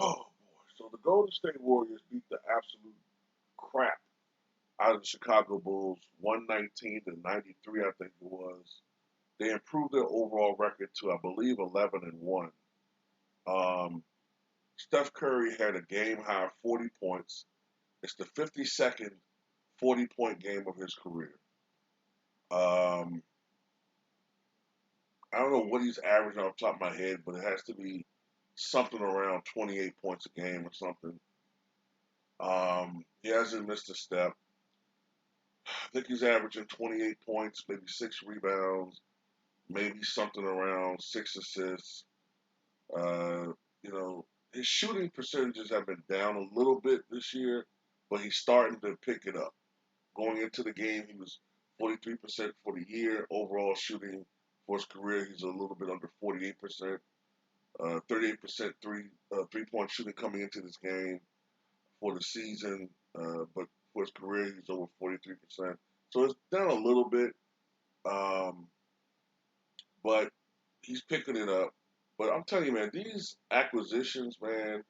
Oh boy! So the Golden State Warriors beat the absolute crap out of the Chicago Bulls, 119-93, I think it was. They improved their overall record to, I believe, 11-1. Um, Steph Curry had a game high 40 points. It's the 52nd 40-point game of his career. Um, I don't know what he's averaging off the top of my head, but it has to be something around 28 points a game or something. He hasn't missed a step. I think he's averaging 28 points, maybe 6 rebounds, maybe something around 6 assists. Uh, his shooting percentages have been down a little bit this year, but he's starting to pick it up. Going into the game, he was 43% for the year. Overall shooting for his career, he's a little bit under 48%. 38% three-point shooting coming into this game for the season, but for his career, he's over 43%. So it's down a little bit, um, but he's picking it up. But I'm telling you, man, these acquisitions, man,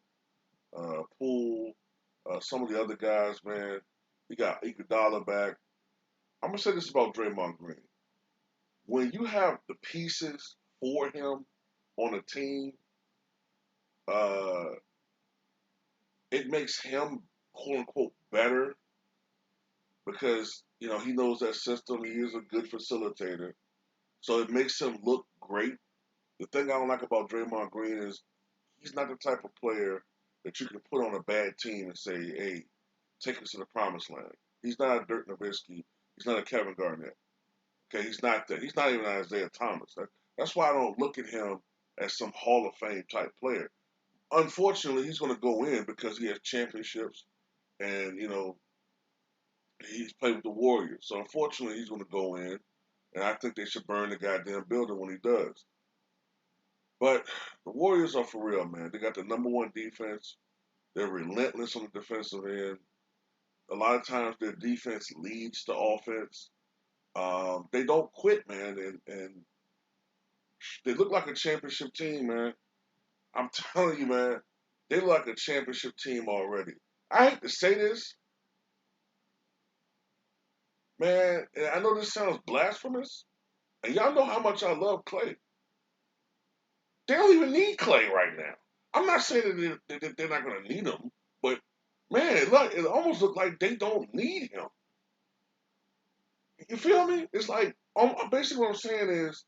Poole, some of the other guys, man, he got Iguodala back. I'm gonna say this about Draymond Green: when you have the pieces for him on a team, uh, it makes him quote unquote better because he knows that system. He is a good facilitator, so it makes him look great. The thing I don't like about Draymond Green is he's not the type of player that you can put on a bad team and say, "Hey, take us to the promised land." He's not a Dirk Nowitzki. He's not a Kevin Garnett. Okay, he's not that. He's not even Isaiah Thomas. That's why I don't look at him as some Hall of Fame type player. Unfortunately, he's going to go in because he has championships, and he's played with the Warriors. So unfortunately, he's going to go in, and I think they should burn the goddamn building when he does. But the Warriors are for real, man. They got the number one defense. They're relentless on the defensive end. A lot of times their defense leads the offense. They don't quit, man, and they look like a championship team, man. I'm telling you, man, they look like a championship team already. I hate to say this, man, and I know this sounds blasphemous, and y'all know how much I love Clay. They don't even need Clay right now. I'm not saying that they're not going to need him, but man, it almost looks like they don't need him. You feel me? It's like basically what I'm saying is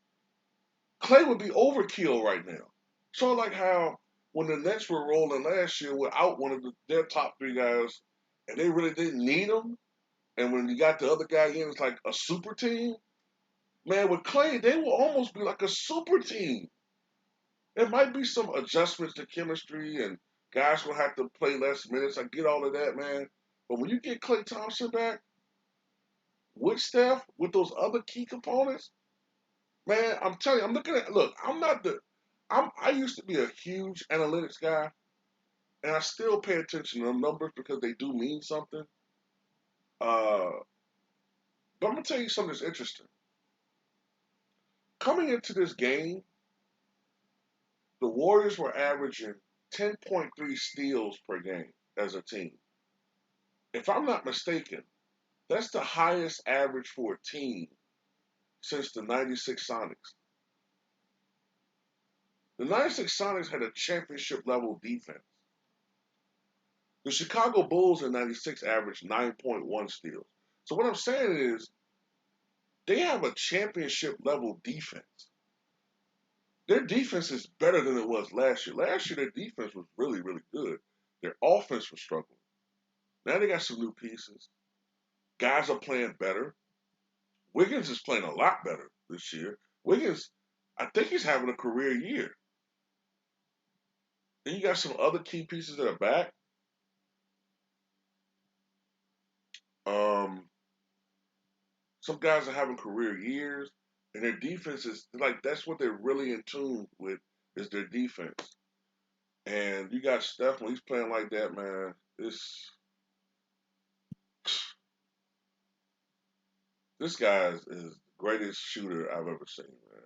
Clay would be overkill right now. Sort of like how when the Nets were rolling last year without one of their top three guys, and they really didn't need him. And when you got the other guy in, it's like a super team. Man, with Clay, they will almost be like a super team. There might be some adjustments to chemistry, and guys will have to play less minutes. I get all of that, man. But when you get Clay Thompson back with Steph, with those other key components, man, I'm telling you, I'm looking at. Look, I'm not the. I used to be a huge analytics guy, and I still pay attention to numbers because they do mean something. Uh, but I'm gonna tell you something that's interesting. Coming into this game, the Warriors were averaging 10.3 steals per game as a team. If I'm not mistaken, that's the highest average for a team since the 96 Sonics. The 96 Sonics had a championship level defense. The Chicago Bulls in 96 averaged 9.1 steals. So what I'm saying is they have a championship level defense. Their defense is better than it was last year. Last year, their defense was really, really good. Their offense was struggling. Now they got some new pieces. Guys are playing better. Wiggins is playing a lot better this year. Wiggins, I think he's having a career year. Then you got some other key pieces that are back. Um, some guys are having career years, and their defense is like that's what they're really in tune with is their defense. And you got Steph when he's playing like that, man. This guy is the greatest shooter I've ever seen, man.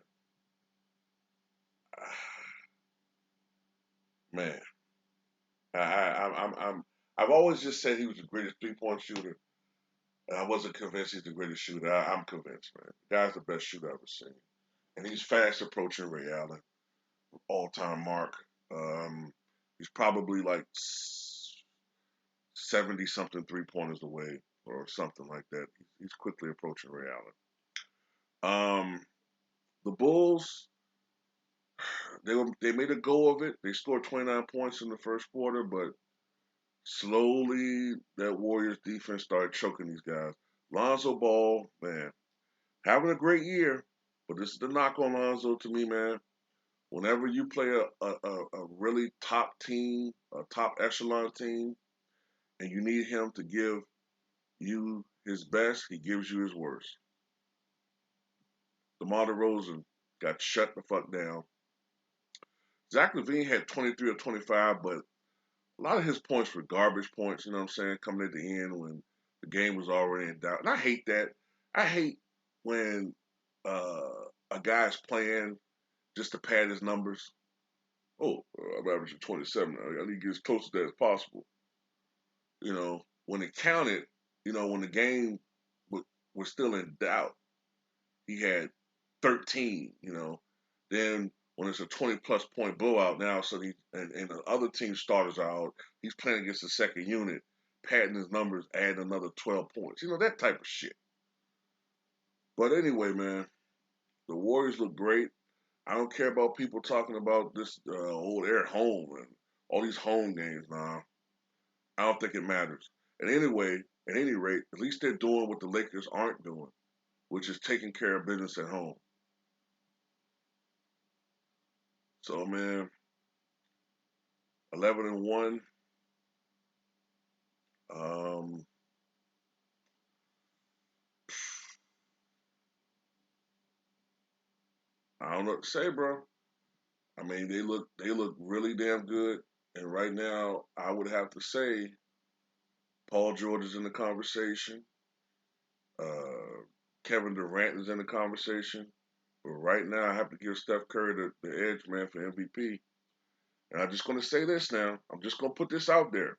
Man, I've always just said he was the greatest 3-point shooter, and I wasn't convinced he's the greatest shooter. I'm convinced, man. The guy's the best shooter I've ever seen, and he's fast approaching Ray Allen, all-time mark. Um, he's probably like 70 something 3-pointers away, or something like that. He's quickly approaching Ray Allen. The Bulls, they made a go of it. They scored 29 points in the first quarter, but slowly that Warriors defense started choking these guys. Lonzo Ball, man, having a great year, but this is the knock on Lonzo to me, man. Whenever you play a really top team, a top echelon team, and you need him to give you his best, he gives you his worst. DeMar DeRozan got shut the fuck down. Zach LaVine had 23 or 25, but a lot of his points were garbage points, you know what I'm saying, coming at the end when the game was already in doubt. And I hate that. I hate when a guy's playing just to pad his numbers. Oh, I'm averaging 27. I need to get as close to that as possible. You know, when it counted, when the game was still in doubt, he had 13, Then when it's a 20 plus point blowout now, so and the other team starters are out, he's playing against the second unit, padding his numbers, adding another 12 points. That type of shit. But anyway, man, the Warriors look great. I don't care about people talking about this old air at home and all these home games. Nah, I don't think it matters. And anyway, at any rate, at least they're doing what the Lakers aren't doing, which is taking care of business at home. So man, 11-1. Um, I don't know what to say, bro. I mean, they look really damn good. And right now, I would have to say Paul George is in the conversation. Uh, Kevin Durant is in the conversation. But right now, I have to give Steph Curry the edge, man, for MVP. And I'm just going to say this now. I'm just going to put this out there.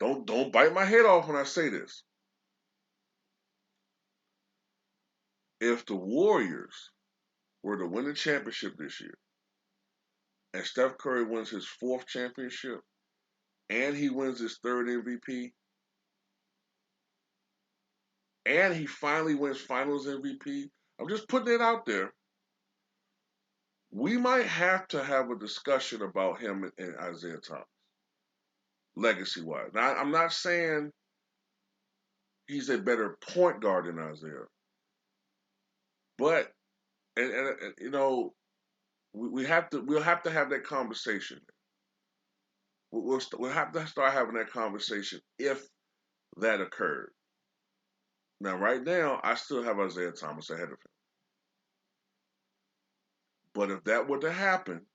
Don't bite my head off when I say this. If the Warriors were to win the championship this year, and Steph Curry wins his fourth championship, and he wins his third MVP, and he finally wins Finals MVP, I'm just putting it out there. We might have to have a discussion about him and Isaiah Thomas, legacy wise. Now, I'm not saying he's a better point guard than Isaiah, but and we'll have to have that conversation. We'll have to start having that conversation if that occurred. Now, right now, I still have Isaiah Thomas ahead of him. But if that were to happen,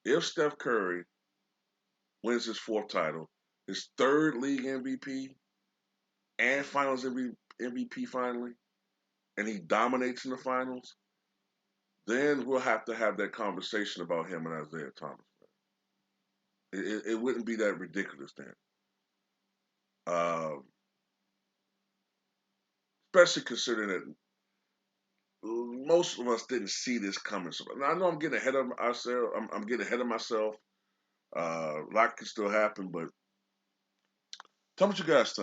if Steph Curry wins his fourth title, his third league MVP, and Finals MVP finally, and he dominates in the finals, then we'll have to have that conversation about him and Isaiah Thomas. It wouldn't be that ridiculous then. Um, Especially considering that most of us didn't see this coming. So I know I'm getting ahead of ourselves. I'm getting ahead of myself. A lot can still happen, but tell me what you guys think.